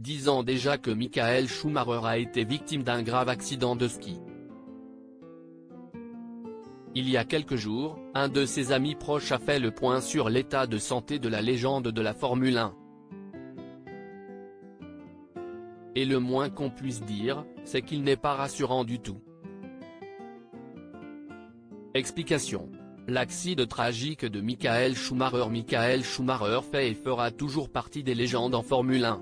disant déjà que Michael Schumacher a été victime d'un grave accident de ski. Il y a quelques jours, un de ses amis proches a fait le point sur l'état de santé de la légende de la Formule 1. Et le moins qu'on puisse dire, c'est qu'il n'est pas rassurant du tout. Explication. L'accident tragique de Michael Schumacher. Michael Schumacher fait et fera toujours partie des légendes en Formule 1.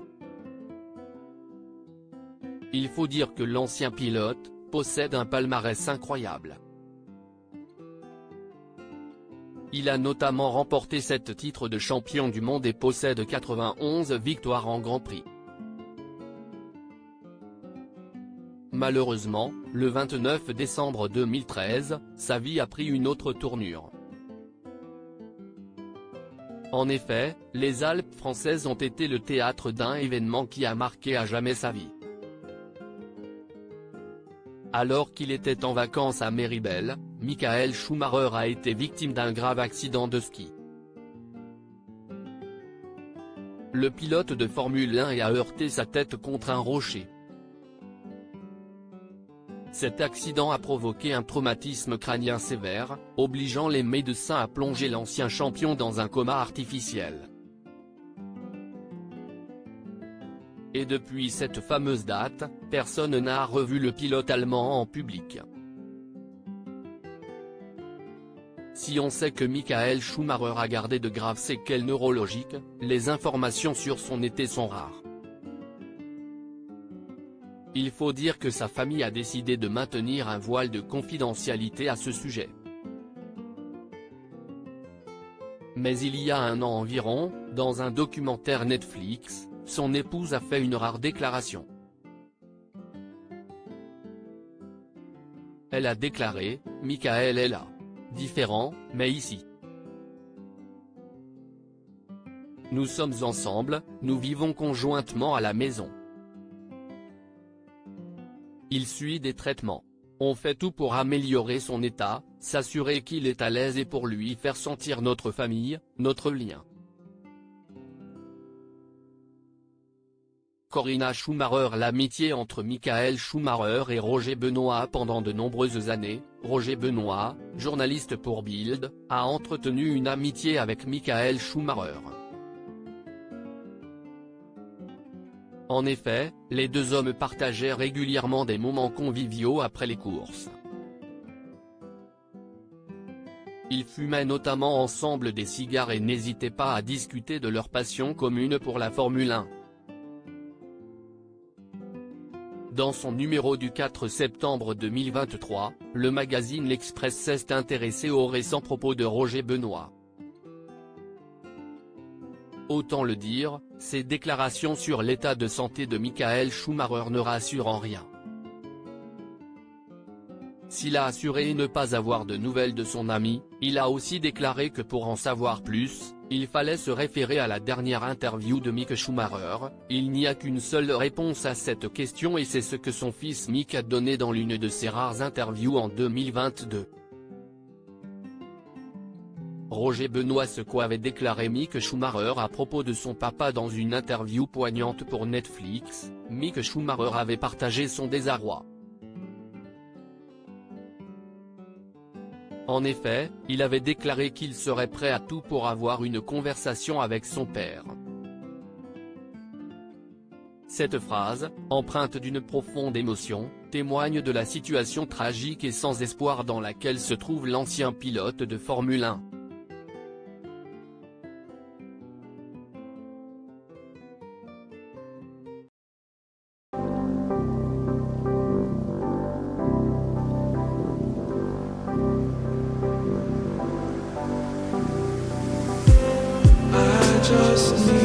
Il faut dire que l'ancien pilote possède un palmarès incroyable. Il a notamment remporté 7 titres de champion du monde et possède 91 victoires en Grand Prix. Malheureusement, le 29 décembre 2013, sa vie a pris une autre tournure. En effet, les Alpes françaises ont été le théâtre d'un événement qui a marqué à jamais sa vie. Alors qu'il était en vacances à Méribel, Michael Schumacher a été victime d'un grave accident de ski. Le pilote de Formule 1 a heurté sa tête contre un rocher. Cet accident a provoqué un traumatisme crânien sévère, obligeant les médecins à plonger l'ancien champion dans un coma artificiel. Et depuis cette fameuse date, personne n'a revu le pilote allemand en public. Si on sait que Michael Schumacher a gardé de graves séquelles neurologiques, les informations sur son état sont rares. Il faut dire que sa famille a décidé de maintenir un voile de confidentialité à ce sujet. Mais il y a un an environ, dans un documentaire Netflix, son épouse a fait une rare déclaration. Elle a déclaré « Michael est là. Différent, mais ici. Nous sommes ensemble, nous vivons conjointement à la maison. Il suit des traitements. On fait tout pour améliorer son état, s'assurer qu'il est à l'aise et pour lui faire sentir notre famille, notre lien. » Corinna Schumacher. L'amitié entre Michael Schumacher et Roger Benoit. Pendant de nombreuses années, Roger Benoit, journaliste pour Bild, a entretenu une amitié avec Michael Schumacher. En effet, les deux hommes partageaient régulièrement des moments conviviaux après les courses. Ils fumaient notamment ensemble des cigares et n'hésitaient pas à discuter de leur passion commune pour la Formule 1. Dans son numéro du 4 septembre 2023, le magazine L'Express s'est intéressé aux récents propos de Roger Benoit. Autant le dire, ses déclarations sur l'état de santé de Michael Schumacher ne rassurent en rien. S'il a assuré ne pas avoir de nouvelles de son ami, il a aussi déclaré que pour en savoir plus, il fallait se référer à la dernière interview de Mick Schumacher. Il n'y a qu'une seule réponse à cette question et c'est ce que son fils Mick a donné dans l'une de ses rares interviews en 2022. Roger Benoit. Ce qu'avait déclaré Mick Schumacher à propos de son papa dans une interview poignante pour Netflix, Mick Schumacher avait partagé son désarroi. En effet, il avait déclaré qu'il serait prêt à tout pour avoir une conversation avec son père. Cette phrase, empreinte d'une profonde émotion, témoigne de la situation tragique et sans espoir dans laquelle se trouve l'ancien pilote de Formule 1. Just need